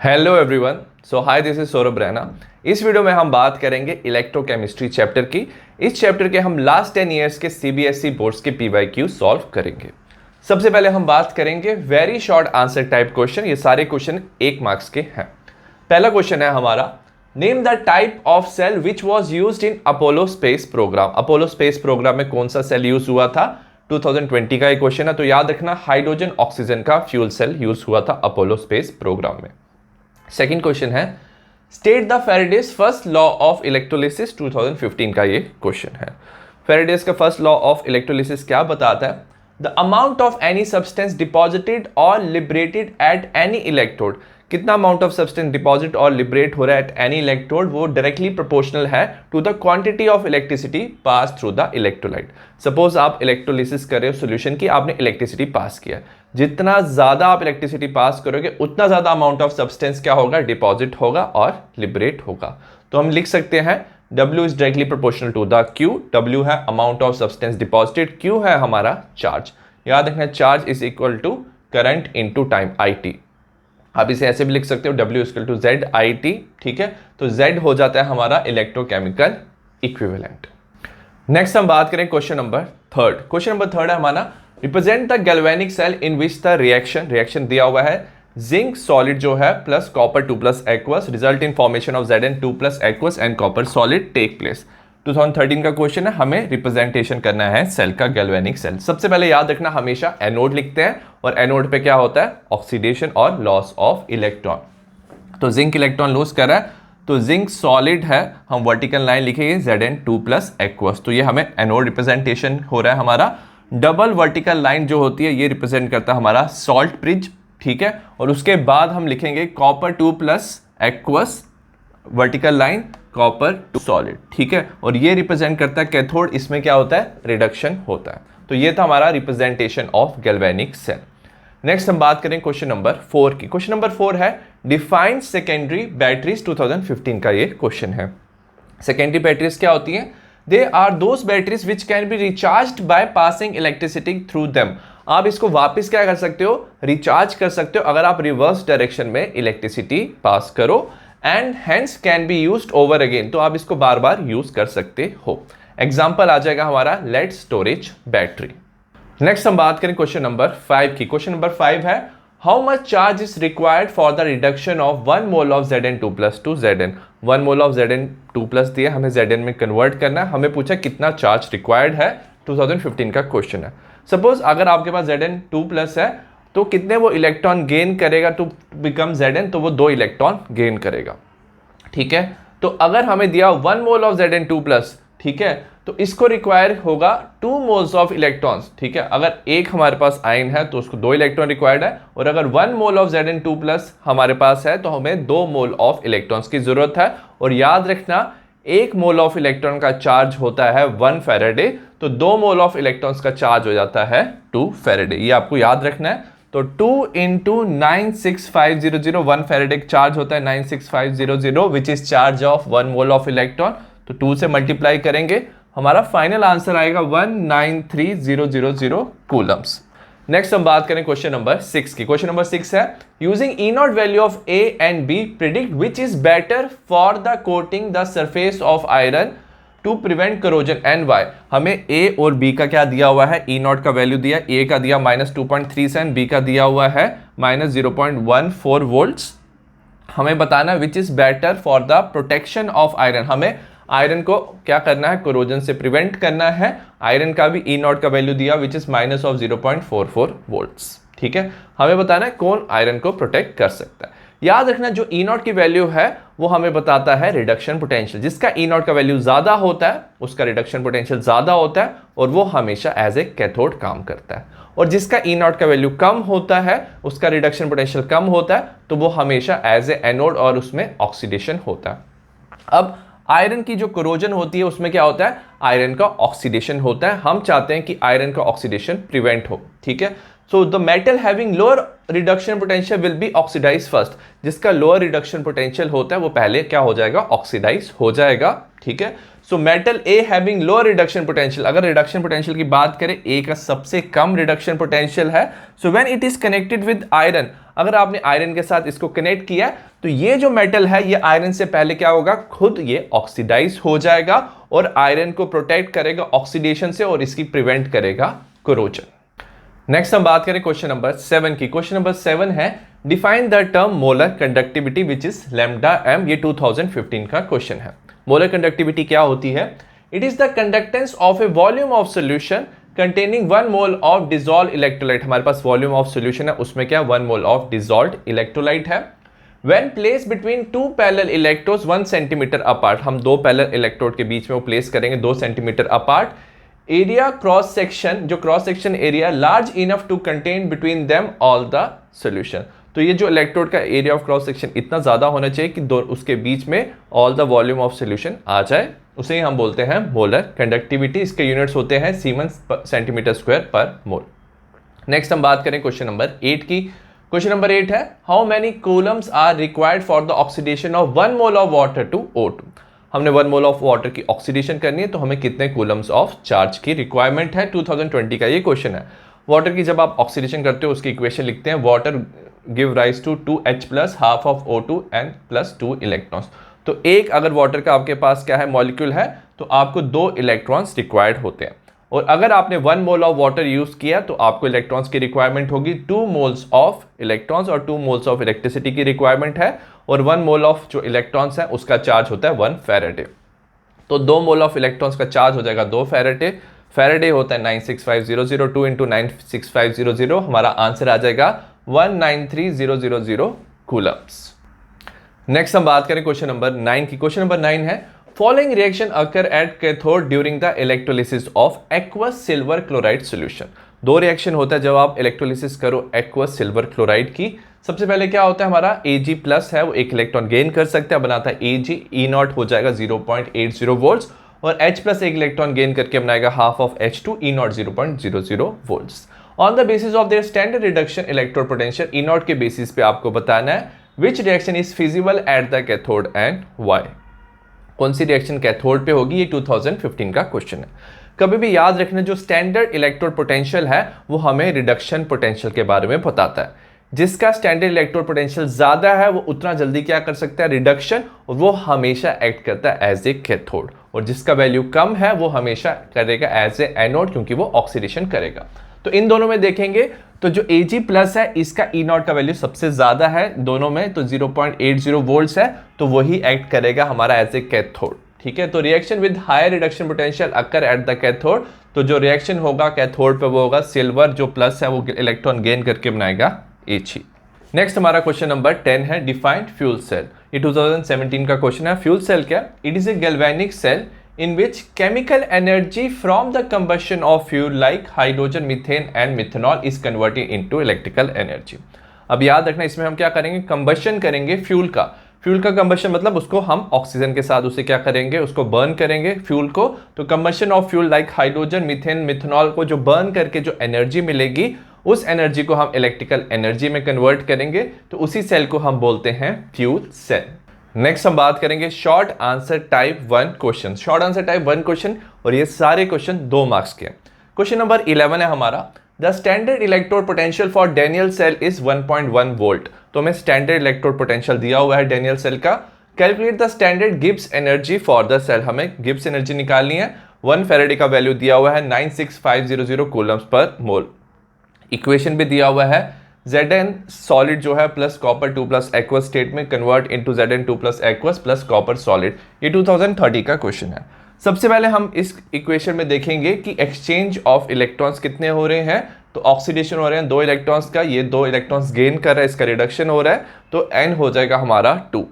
Hello everyone, so hi, this is Saurabh Raina. इस video में हम बात करेंगे इलेक्ट्रोकेमिस्ट्री चैप्टर की। इस चैप्टर के हम लास्ट 10 इयर्स के सीबीएसई बोर्ड्स के पीवाईक्यू सॉल्व करेंगे। सबसे पहले हम बात करेंगे very short answer type question. ये सारे क्वेश्चन 1 मार्क्स के हैं। पहला क्वेश्चन है हमारा, name the type of cell which was used in Apollo space program. Apollo space program में कौन सा सेल यूज हुआ था? 2020 का एक क्वेश्चन है, तो याद रखना हाइड्रोजन ऑक्सीजन का फ्यूल सेल यूज हुआ था अपोलो स्पेस प्रोग्राम में। सेकंड क्वेश्चन है, state the Faraday's first law of electrolysis. 2015 का ये क्वेश्चन है। फैराडेज का फर्स्ट लॉ ऑफ इलेक्ट्रोलिसिस क्या बताता है? The amount of any substance deposited और लिबरेटेड एट एनी इलेक्ट्रोड। कितना अमाउंट ऑफ सब्सटेंस डिपॉजिट और लिबरेट हो रहा है एट एनी इलेक्ट्रोड, वो डायरेक्टली प्रोपोर्शनल है to the quantity of electricity pass through the electrolyte. Suppose आप इलेक्ट्रोलिसिस कर रहे हो सोल्यूशन की, आपने इलेक्ट्रिसिटी पास किया। जितना ज्यादा आप इलेक्ट्रिसिटी पास करोगे उतना ज्यादा अमाउंट ऑफ सब्सटेंस क्या होगा? डिपॉजिट होगा और लिबरेट होगा। तो हम लिख सकते हैं W is directly proportional to the Q। W है amount of substance deposited, Q है हमारा चार्ज। याद रखना charge is equal to current into time IT। आप इसे ऐसे भी लिख सकते हो W इक्वल टू ZIT। ठीक है, तो Z हो जाता है हमारा इलेक्ट्रोकेमिकल इक्विवेलेंट। नेक्स्ट हम बात करें question number third. Question number third है हमारा, represent the galvanic cell in which the reaction दिया हुआ है जिंक सॉलिड जो है plus copper 2 plus aqueous result in formation of Zn2 plus aqueous and copper solid take place. 2013 का question है, हमें रिप्रेजेंटेशन करना है सेल का, गैल्वेनिक सेल। सबसे पहले याद रखना हमेशा एनोड लिखते हैं और एनोड पे क्या होता है? ऑक्सीडेशन और लॉस ऑफ इलेक्ट्रॉन। तो जिंक इलेक्ट्रॉन लूज कर रहा है, तो जिंक सॉलिड है, हम वर्टिकल लाइन लिखेंगे Zn2 प्लस एक्वस। तो ये हमें एनोड रिप्रेजेंटेशन हो रहा है हमारा। डबल वर्टिकल लाइन जो होती है ये रिप्रेजेंट करता है हमारा सॉल्ट ब्रिज। ठीक है, और उसके बाद हम लिखेंगे copper 2 plus aqueous vertical line copper two solid. ठीक है, और ये रिप्रेजेंट करता है कैथोड। इसमें क्या होता है? रिडक्शन होता है। तो ये था हमारा representation of galvanic cell. Next हम बात करें क्वेश्चन नंबर 4 की। क्वेश्चन नंबर 4 है, डिफाइन सेकेंडरी बैटरीज। 2015 का ये क्वेश्चन है। सेकेंडरी बैटरीज क्या होती हैं? They are those batteries which can be recharged by passing electricity through them. आप इसको वापस क्या कर सकते हो? रिचार्ज कर सकते हो अगर आप रिवर्स डायरेक्शन में इलेक्ट्रिसिटी पास करो, and hence can be used over again. तो आप इसको बार बार यूज कर सकते हो। एग्जाम्पल आ जाएगा हमारा लेड स्टोरेज बैटरी। नेक्स्ट हम बात करें क्वेश्चन नंबर 5 की। क्वेश्चन नंबर 5 है, how much charge is required for the reduction of 1 mole of Zn2 plus two Zn। 1 mole of Zn2 plus दिया, हमें Zn में कन्वर्ट करना है। हमें पूछा कितना चार्ज रिक्वायर्ड है। 2015 का क्वेश्चन है। सपोज अगर आपके पास Zn2 प्लस है तो कितने वो इलेक्ट्रॉन गेन करेगा टू बिकम Zn? तो वो 2 इलेक्ट्रॉन गेन करेगा। ठीक है, तो अगर हमें दिया 1 मोल ऑफ Zn2 प्लस, ठीक है, तो इसको रिक्वायर होगा 2 मोल्स ऑफ इलेक्ट्रॉन्स। ठीक है, अगर एक हमारे पास आयन है तो उसको 2 इलेक्ट्रॉन रिक्वायर्ड है, और अगर 1 मोल ऑफ Zn2 प्लस हमारे पास है तो हमें 2 मोल ऑफ इलेक्ट्रॉन्स की जरूरत है। और याद रखना 1 मोल ऑफ इलेक्ट्रॉन का चार्ज होता है 1 फैराडे, तो 2 मोल ऑफ इलेक्ट्रॉन्स का चार्ज हो जाता है 2 फैराडे। ये आपको याद रखना है। तो 2 इंटू 96500, 1 फैराडे चार्ज होता है 96500 which is charge of 1 mole of electron. तो 2 से मल्टीप्लाई करेंगे, हमारा फाइनल आंसर आएगा 193000 कूलम्स। नेक्स्ट हम बात करें क्वेश्चन नंबर 6 की। क्वेश्चन नंबर 6 है, using E not value of A and B predict which is better for the coating the surface of iron to prevent corrosion and why. हमें A और B का क्या दिया हुआ है? ई नॉट का वैल्यू दिया, ए का दिया -2.37, बी का दिया हुआ है -0.14 वोल्ट्स। हमें बताना है which is better for the protection of iron. हमें आयरन को क्या करना है? कोरोजन से प्रिवेंट करना है। आयरन का भी ई नॉट का वैल्यू दिया विच इज -0.44 वोल्ट्स। ठीक है, हमें बताना है कौन आयरन को प्रोटेक्ट कर सकता है। याद रखना जो ई नॉट की वैल्यू है वो हमें बताता है रिडक्शन पोटेंशियल। जिसका ई नॉट का वैल्यू ज्यादा होता है उसका रिडक्शन पोटेंशियल ज्यादा होता है, और वो हमेशा एज ए कैथोड काम करता है। और जिसका ई नॉट का वैल्यू कम होता है उसका रिडक्शन पोटेंशियल कम होता है, तो वो हमेशा एज ए एनोड और उसमें ऑक्सीडेशन होता है। अब आयरन की जो कोरोजन होती है उसमें क्या होता है? आयरन का ऑक्सीडेशन होता है। हम चाहते हैं कि आयरन का ऑक्सीडेशन प्रिवेंट हो। ठीक है, so the metal having lower reduction potential will be oxidise first. जिसका लोअर रिडक्शन पोटेंशियल होता है वो पहले क्या हो जाएगा? ऑक्सीडाइज हो जाएगा। ठीक है, सो मेटल ए हैविंग लोअर रिडक्शन पोटेंशियल, अगर रिडक्शन पोटेंशियल की बात करें ए का सबसे कम रिडक्शन पोटेंशियल है। So when it is connected with iron, अगर आपने आयरन के साथ इसको कनेक्ट किया तो ये जो मेटल है ये आयरन से पहले क्या होगा, खुद ये ऑक्सीडाइज हो जाएगा और आयरन को प्रोटेक्ट करेगा ऑक्सीडेशन से और इसकी प्रिवेंट करेगा कोरोजन। नेक्स्ट हम बात करें क्वेश्चन नंबर 7 की। क्वेश्चन नंबर 7 है define the term molar conductivity which is lambda M. ये 2015 का क्वेश्चन है। मोलर कंडक्टिविटी क्या होती है? It is the conductance of A volume of solution containing 1 mole of dissolved electrolyte. हमारे पास वॉल्यूम ऑफ सोल्यूशन है, उसमें क्या 1 मोल ऑफ डिसॉल्व्ड इलेक्ट्रोलाइट है। When placed between two parallel electrodes 1 centimetre apart, हम दो पैरेलल इलेक्ट्रोड के बीच में वो प्लेस करेंगे 2 centimetre apart. Area cross section, जो cross section area large enough to contain between them all the solution. तो ये जो इलेक्ट्रोड का एरिया ऑफ क्रॉस सेक्शन इतना ज्यादा होना चाहिए कि उसके बीच में all the volume of solution आ जाए, उसे ही हम बोलते हैं मोलर कंडक्टिविटी। इसके यूनिट्स होते हैं सीमेंस सेंटीमीटर स्क्वायर पर मोल। नेक्स्ट हम बात करें क्वेश्चन नंबर 8 की। क्वेश्चन नंबर 8 है how many coulombs are required for the oxidation of 1 mole of water to O2। हमने 1 मोल ऑफ वाटर की ऑक्सीडेशन करनी है तो हमें कितने कूलम्स ऑफ चार्ज की रिक्वायरमेंट है। 2020 का ये क्वेश्चन है। वाटर की जब आप ऑक्सीडेशन करते हो उसकी इक्वेशन लिखते हैं, water give rise to 2H plus half of O2 and plus 2 electrons. तो एक अगर वाटर का आपके पास क्या है मॉलिक्यूल है तो आपको 2 इलेक्ट्रॉन्स रिक्वायर्ड होते हैं। और अगर आपने 1 मोल ऑफ वाटर यूज किया तो आपको इलेक्ट्रॉन्स की रिक्वायरमेंट होगी 2 मोल्स ऑफ इलेक्ट्रॉन्स और 2 मोल्स ऑफ इलेक्ट्रिसिटी की रिक्वायरमेंट है। और 1 मोल ऑफ जो इलेक्ट्रॉन्स है उसका चार्ज होता है 1 फैराडे। तो 2 मोल ऑफ इलेक्ट्रॉन्स का चार्ज हो जाएगा 2 फैराडे। फैराडे होता है 96500, 2 इंटू 96500, हमारा आंसर आ जाएगा 193000 कूलम्स। नेक्स्ट हम बात करें क्वेश्चन नंबर 9 की। क्वेश्चन नंबर 9 है following reaction occur at cathode during the electrolysis of aqueous silver chloride solution. 2 reaction होता है जब आप इलेक्ट्रोलिसिस करो एक्वस सिल्वर क्लोराइड की। सबसे पहले क्या होता है, हमारा Ag प्लस है वो 1 इलेक्ट्रॉन गेन कर सकता है, बनाता है Ag, E0 हो जाएगा 0.80 वोल्ट्स और H प्लस 1 इलेक्ट्रॉन गेन करके बनाएगा half of H2, E0 0.00 volts. On the basis of their standard reduction electrode potential E0 के बेसिस पे आपको बताना है which reaction is feasible at the cathode and why. कौन सी रिएक्शन कैथोड पे होगी, ये 2015 का क्वेश्चन है। कभी भी याद रखना जो स्टैंडर्ड इलेक्ट्रोड पोटेंशियल है वो हमें रिडक्शन पोटेंशियल के बारे में बताता है। जिसका स्टैंडर्ड इलेक्ट्रोड पोटेंशियल ज्यादा है वो उतना जल्दी क्या कर सकता है, रिडक्शन, और वो हमेशा एक्ट करता है एज ए कैथोड। और जिसका वैल्यू कम है वो हमेशा करेगा एज ए एनोड, क्योंकि वो ऑक्सीडेशन करेगा। तो इन दोनों में देखेंगे तो जो Ag प्लस है इसका E0 का वैल्यू सबसे ज्यादा है दोनों में, तो 0.80 वोल्ट्स है, तो वही एक्ट करेगा हमारा एज ए कैथोड। ठीक है, तो reaction with higher reduction potential occur at the cathode, तो जो रिएक्शन होगा कैथोड पे वो होगा सिल्वर, जो प्लस है वो इलेक्ट्रॉन गेन करके बनाएगा Ag। नेक्स्ट हमारा क्वेश्चन नंबर 10 है डिफाइंड फ्यूल सेल। ये 2017 का क्वेश्चन है। फ्यूल सेल क्या? It is a galvanic cell in which chemical energy from the combustion of fuel like hydrogen, methane and methanol is converted into electrical energy। अब याद रखना इसमें हम क्या करेंगे, कंबशन करेंगे फ्यूल का। फ्यूल का कंबशन मतलब उसको हम ऑक्सीजन के साथ उसे क्या करेंगे, उसको बर्न करेंगे फ्यूल को। तो combustion of fuel like hydrogen, methane, methanol को जो बर्न करके जो एनर्जी मिलेगी उस एनर्जी को हम इलेक्ट्रिकल एनर्जी में कन्वर्ट करेंगे, तो उसी सेल को हम बोलते हैं फ्यूल सेल। नेक्स्ट हम बात करेंगे short answer type 1 question. Short answer type 1 question, और ये सारे क्वेश्चन 2 मार्क्स के। क्वेश्चन नंबर 11 है हमारा the standard electrode potential for Daniell cell is 1.1 volt. तो हमें स्टैंडर्ड इलेक्ट्रोड पोटेंशियल दिया हुआ है डैनियल सेल का। Calculate the standard Gibbs energy for the cell, हमें गिब्स एनर्जी निकालनी है। 1 फैराडे का वैल्यू दिया हुआ है 96500 कूलम्स पर मोल। इक्वेशन भी दिया हुआ है Zn सॉलिड जो है plus copper 2 plus aqueous state में convert into Zn2 plus aqueous plus copper solid. ये 2030 का क्वेश्चन है। सबसे पहले हम इस इक्वेशन में देखेंगे कि एक्सचेंज ऑफ इलेक्ट्रॉन्स कितने हो रहे हैं। तो ऑक्सीडेशन हो रहे हैं 2 इलेक्ट्रॉन्स का, ये 2 इलेक्ट्रॉन्स गेन कर रहा है, इसका रिडक्शन हो रहा है, तो n हो जाएगा हमारा 2।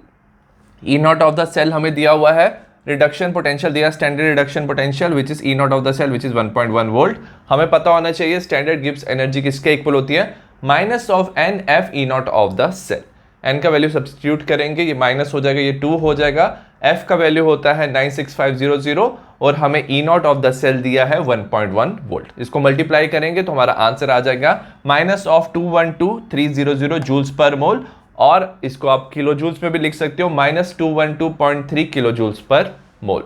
E0 ऑफ द सेल हमें दिया हुआ है, रिडक्शन पोटेंशियल दिया standard reduction potential which is E0 of the cell which is 1.1 volt. हमें पता होना चाहिए स्टैंडर्ड गिब्स एनर्जी किसके इक्वल होती है, minus of N F E0 of the cell. N का वैल्यू सब्स्टिट्यूट करेंगे, ये माइनस हो जाएगा, ये 2 हो जाएगा। एफ का वैल्यू होता है 96500 और हमें E0 ऑफ द सेल दिया है 1.1 वोल्ट। इसको मल्टीप्लाई करेंगे तो हमारा आंसर आ जाएगा minus of 212300 joules per mole, और इसको आप किलो जूल्स में भी लिख सकते हो, माइनस 212.3 किलो जूल्स पर मोल।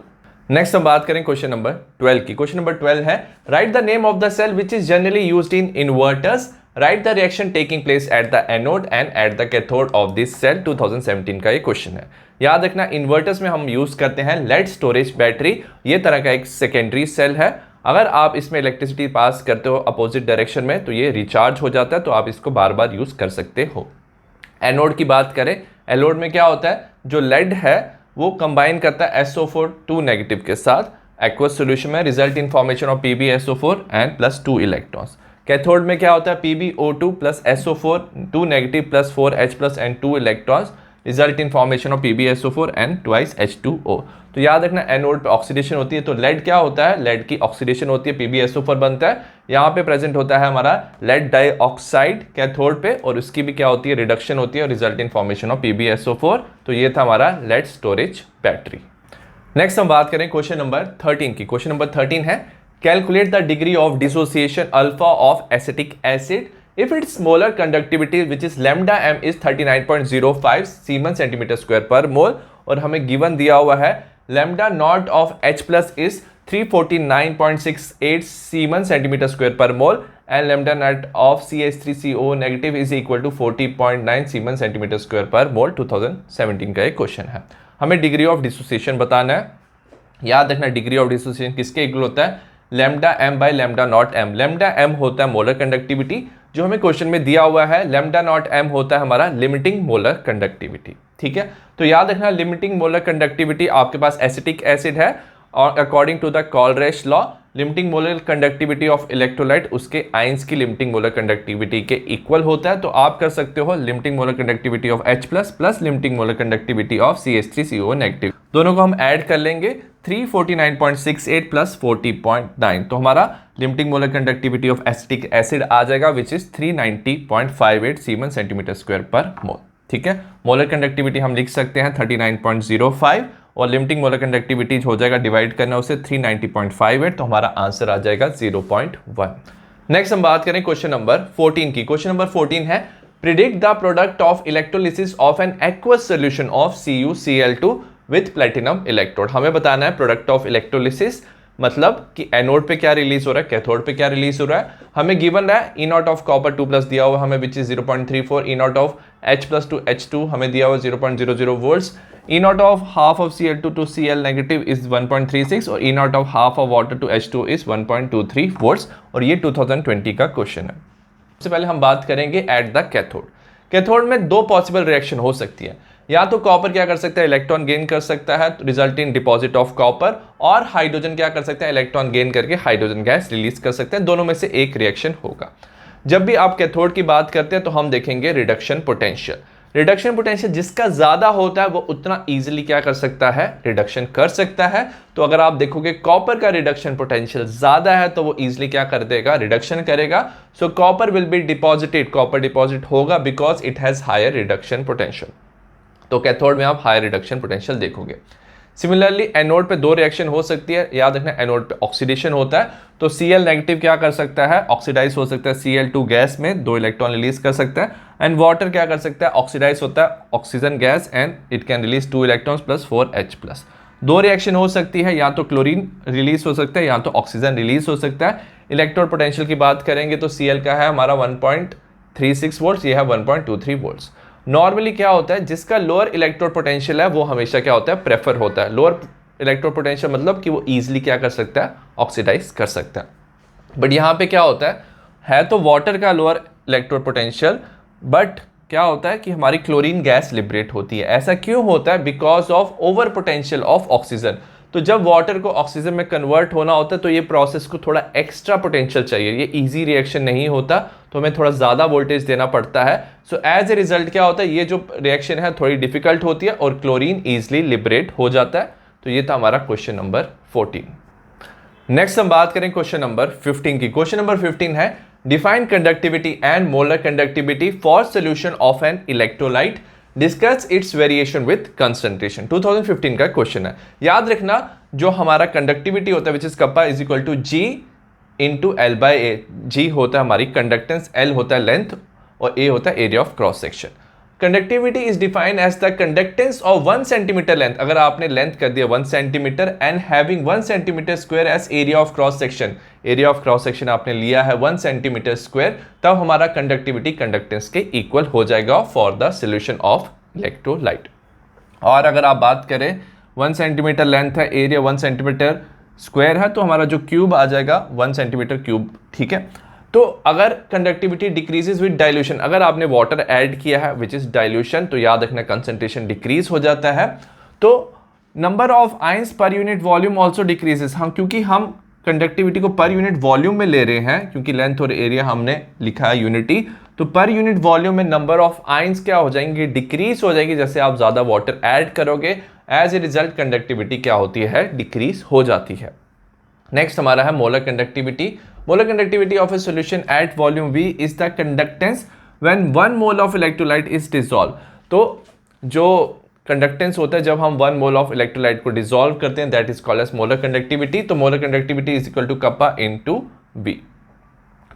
नेक्स्ट हम बात करें क्वेश्चन नंबर 12 की। क्वेश्चन नंबर 12 है write the name of the cell which is generally used in inverters write the reaction taking place at the anode and at the cathode of this cell. 2017 का ये question है। याद रखना inverters में हम use करते हैं लेड स्टोरेज बैटरी, ये तरह का एक सेकेंडरी सेल है। अगर आप इसमें इलेक्ट्रिसिटी पास करते हो अपोजिट डायरेक्शन में तो ये रिचार्ज हो जाता है, तो आप इसको बार बार यूज कर सकते हो। एनोड की बात करें, एनोड में क्या होता है, जो लेड है वो कंबाइन करता है SO4 2 नेगेटिव के साथ एक्वस सॉल्यूशन में, result in formation of PbSO4 and plus 2 electrons. Cathode में क्या होता है, PbO2 plus SO4 2 negative plus 4H plus and 2 electrons, result in formation of PbSO4 and twice H2O। तो याद रखना एनोड पे ऑक्सीडेशन होती है, तो लेड क्या होता है, लेड की ऑक्सीडेशन होती है, PbSO4 बनता है, यहाँ पे प्रेजेंट होता है हमारा लेड डाइऑक्साइड कैथोड पे, और उसकी भी क्या होती है, रिडक्शन होती है और result in formation of PbSO4। तो ये था हमारा लेड स्टोरेज बैटरी। नेक्स्ट हम बात करें क्वेश्चन नंबर 13 की। क्वेश्चन नंबर 13 है, calculate the degree of dissociation alpha of acetic acid if its molar conductivity which is lambda m is 39.05 siemens centimetre square per mole, और हमें given दिया हुआ है lambda naught of H plus is 349.68 siemens centimetre square per mole and lambda naught of CH3CO negative is equal to 40.9 siemens centimetre square per mole. 2017 का एक question है। हमें degree of dissociation बताना है। याद रखना डिग्री ऑफ डिसोसिएशन किसके equal होता है, lambda m by lambda naught m। Lambda m होता है मोलर कंडक्टिविटी, जो हमें क्वेश्चन में दिया हुआ है लैम्डा नॉट m होता है हमारा लिमिटिंग मोलर कंडक्टिविटी। ठीक है, तो याद रखना लिमिटिंग मोलर कंडक्टिविटी आपके पास एसिटिक एसिड है, और according to the Kohlrausch law limiting molar conductivity of electrolyte उसके आयंस की लिमिटिंग मोलर कंडक्टिविटी के इक्वल होता है। तो आप कर सकते हो limiting molar conductivity of H plus limiting molar conductivity of CH3CO negative, दोनों को हम ऐड कर लेंगे 349.68 प्लस 40.9, तो हमारा limiting molar conductivity of acetic acid आ जाएगा which is 390.58 siemens centimetre square per mole. ठीक है, मोलर कंडक्टिविटी हम लिख सकते हैं 39.05 और लिमिटिंग मोलर कंडक्टिविटी हो जाएगा डिवाइड करना उसे 390.58, तो हमारा आंसर आ जाएगा 0.1। नेक्स्ट हम बात करें क्वेश्चन नंबर 14 की। क्वेश्चन नंबर 14 है, predict the product of electrolysis of an aqueous solution of CuCl2 with platinum electrode. हमें बताना है प्रोडक्ट ऑफ इलेक्ट्रोलिसिस, मतलब कि एनोड पे क्या रिलीज हो रहा है, कैथोड पे क्या रिलीज हो रहा है। हमें गिवन रहा है E not of copper 2 plus दिया हुआ हमें which is 0.34, E not of H plus to H2 हमें दिया हुआ 0.00 volts, E not of half of Cl2 to Cl negative is 1.36 और E not of half of water to H2 is 1.23 volts, और ये 2020 का क्वेश्चन है। सबसे पहले हम बात करेंगे एट द कैथोड। कैथोड में दो पॉसिबल रिएक्शन हो सकती है, या तो कॉपर क्या कर सकता है, इलेक्ट्रॉन गेन कर सकता है result in deposit of copper, और हाइड्रोजन क्या कर सकता है, इलेक्ट्रॉन गेन करके हाइड्रोजन गैस रिलीज कर सकते हैं। दोनों में से एक रिएक्शन होगा। जब भी आप कैथोड की बात करते हैं तो हम देखेंगे रिडक्शन पोटेंशियल। रिडक्शन पोटेंशियल जिसका ज्यादा होता है वो उतना इजीली क्या कर सकता है, रिडक्शन कर सकता है। तो अगर आप देखोगे कॉपर का रिडक्शन पोटेंशियल ज्यादा है तो वो इजीली क्या कर देगा, रिडक्शन करेगा। So copper will be deposited, copper deposit होगा because it has higher reduction potential. तो कैथोड में आप हायर रिडक्शन पोटेंशियल देखोगे। सिमिलरली एनोड पे दो रिएक्शन हो सकती है। याद रखना एनोड पे ऑक्सीडेशन होता है, तो Cl नेगेटिव क्या कर सकता है, ऑक्सीडाइज हो सकता है Cl2 गैस में, 2 इलेक्ट्रॉन रिलीज कर सकता है। एंड वाटर क्या कर सकता है, ऑक्सीडाइज होता है oxygen gas and it can release 2 electrons plus 4H plus. दो रिएक्शन हो सकती है, या तो क्लोरीन रिलीज हो सकता है या तो ऑक्सीजन रिलीज हो सकता है। इलेक्ट्रोड पोटेंशियल की बात करेंगे तो Cl का है हमारा 1.36 वोल्ट्स, ये है 1.23 वोल्ट्स। नॉर्मली क्या होता है, जिसका लोअर इलेक्ट्रोड पोटेंशियल है वो हमेशा क्या होता है, प्रेफर होता है। लोअर इलेक्ट्रोड पोटेंशियल मतलब कि वो इजीली क्या कर सकता है, ऑक्सीडाइज कर सकता है। बट यहाँ पे क्या होता है तो वाटर का लोअर इलेक्ट्रोड पोटेंशियल, बट क्या होता है कि हमारी क्लोरीन गैस लिबरेट होती है। ऐसा क्यों होता है, because of over potential of oxygen. तो जब वाटर को ऑक्सीजन में कन्वर्ट होना होता है तो ये प्रोसेस को थोड़ा एक्स्ट्रा पोटेंशियल चाहिए, ये इजी रिएक्शन नहीं होता, तो हमें थोड़ा ज़्यादा वोल्टेज देना पड़ता है। सो एज ए रिजल्ट क्या होता है, ये जो रिएक्शन है थोड़ी डिफिकल्ट होती है और क्लोरीन ईजिली लिबरेट हो जाता है। तो ये था हमारा क्वेश्चन नंबर 14। नेक्स्ट हम बात करें क्वेश्चन नंबर 15 की। क्वेश्चन नंबर 15 है, define conductivity and molar conductivity for solution of an electrolyte, discuss it's variation with concentration. 2015 का क्वेश्चन है। याद रखना जो हमारा कंडक्टिविटी होता है which is kappa is equal to G into L by A. G होता है हमारी कंडक्टेंस, L होता है लेंथ और A होता है area of cross section. Conductivity is defined as the conductance of 1 centimetre length. अगर आपने लेंथ कर दिया 1 centimetre and having 1 centimetre square as area of cross section, area of cross section आपने लिया है 1 सेंटीमीटर स्क्वायर, तब हमारा कंडक्टिविटी कंडक्टेंस के इक्वल हो जाएगा for the solution of electrolyte. और अगर आप बात करें 1 सेंटीमीटर लेंथ है, एरिया 1 सेंटीमीटर स्क्वायर है, तो हमारा जो क्यूब आ जाएगा 1 सेंटीमीटर क्यूब, ठीक है। तो अगर कंडक्टिविटी डिक्रीजेस विद डाइल्यूशन, अगर आपने वाटर ऐड किया है विच इज डाइल्यूशन, तो याद रखना कंसंट्रेशन डिक्रीज हो जाता है, तो number of ions per unit volume also decreases. हम क्योंकि हम कंडक्टिविटी को पर यूनिट वॉल्यूम में ले रहे हैं, क्योंकि लेंथ और एरिया हमने लिखा है यूनिटी, तो पर यूनिट वॉल्यूम में नंबर ऑफ आयंस क्या हो जाएंगे, डिक्रीज हो जाएगी। जैसे आप ज्यादा वाटर ऐड करोगे, एज ए रिजल्ट कंडक्टिविटी क्या होती है, डिक्रीज हो जाती है। नेक्स्ट हमारा है molar conductivity. Molar conductivity of a solution at volume V is the conductance when 1 mole of electrolyte is dissolve. तो जो कंडक्टेंस होता है जब हम 1 मोल ऑफ इलेक्ट्रोलाइट को डिसॉल्व करते हैं, that is called as molar conductivity. तो molar conductivity is equal to kappa into V,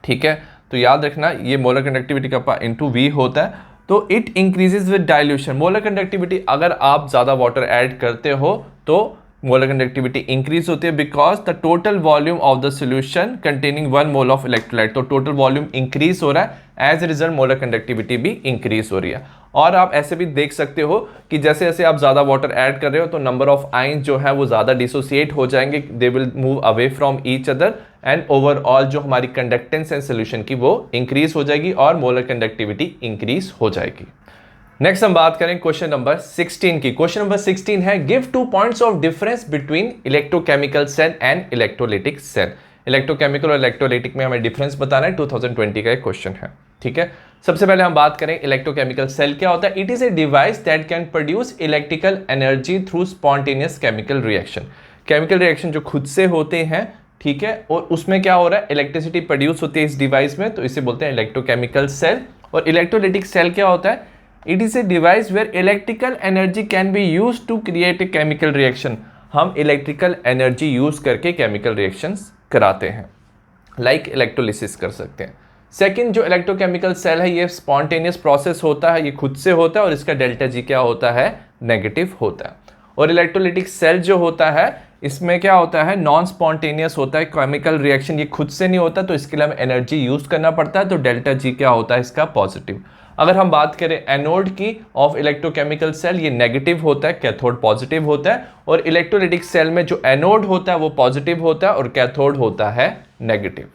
ठीक है। तो याद रखना ये molar conductivity kappa into V होता है। तो it increases with dilution. Molar conductivity अगर आप ज्यादा वाटर ऐड करते हो तो मोलर कंडक्टिविटी इंक्रीज होती है, because the total volume of the solution containing 1 mole of electrolyte, तो टोटल वॉल्यूम इंक्रीज हो रहा है, as a result molar conductivity भी इंक्रीज हो रही है। और आप ऐसे भी देख सकते हो कि जैसे जैसे आप ज्यादा वाटर ऐड कर रहे हो तो नंबर ऑफ आयंस जो है वो ज्यादा डिसोसिएट हो जाएंगे, they will move away from each other, and overall जो हमारी कंडक्टेंस है सोल्यूशन की वो इंक्रीज हो जाएगी और मोलर कंडक्टिविटी इंक्रीज हो जाएगी। नेक्स्ट हम बात करें क्वेश्चन नंबर 16 की। क्वेश्चन नंबर 16 है give 2 points of difference between electrochemical cell and electrolytic cell. Electrochemical और इलेक्ट्रोलाइटिक में हमें डिफरेंस बताना है, 2020 का एक क्वेश्चन है, ठीक है। सबसे पहले हम बात करें इलेक्ट्रोकेमिकल सेल क्या होता है। It is a device that can produce electrical energy through spontaneous chemical reaction. Chemical reaction जो खुद से होते हैं, ठीक है, और उसमें क्या हो रहा है, इलेक्ट्रिसिटी प्रोड्यूस होती है इस डिवाइस में, तो इसे बोलते हैं इलेक्ट्रोकेमिकल सेल। और इलेक्ट्रोलाइटिक सेल क्या होता है, it is a device where electrical energy can be use to create a chemical reaction. हम इलेक्ट्रिकल एनर्जी यूज करके केमिकल रिएक्शंस कराते हैं, लाइक इलेक्ट्रोलिसिस कर सकते हैं। सेकंड, जो इलेक्ट्रोकेमिकल सेल है ये स्पॉन्टेनियस प्रोसेस होता है, ये खुद से होता है और इसका डेल्टा जी क्या होता है, नेगेटिव होता है। और इलेक्ट्रोलाइटिक सेल जो होता है इसमें क्या होता है, नॉन स्पॉन्टेनियस होता है, केमिकल रिएक्शन ये खुद से नहीं होता, तो इसके लिए हमें एनर्जी यूज करना पड़ता है, तो डेल्टा जी क्या होता है इसका, पॉजिटिव। अगर हम बात करें एनोड की ऑफ इलेक्ट्रोकेमिकल सेल, ये नेगेटिव होता है, कैथोड पॉजिटिव होता है। और इलेक्ट्रोलाइटिक सेल में जो एनोड होता है वो पॉजिटिव होता है और कैथोड होता है नेगेटिव।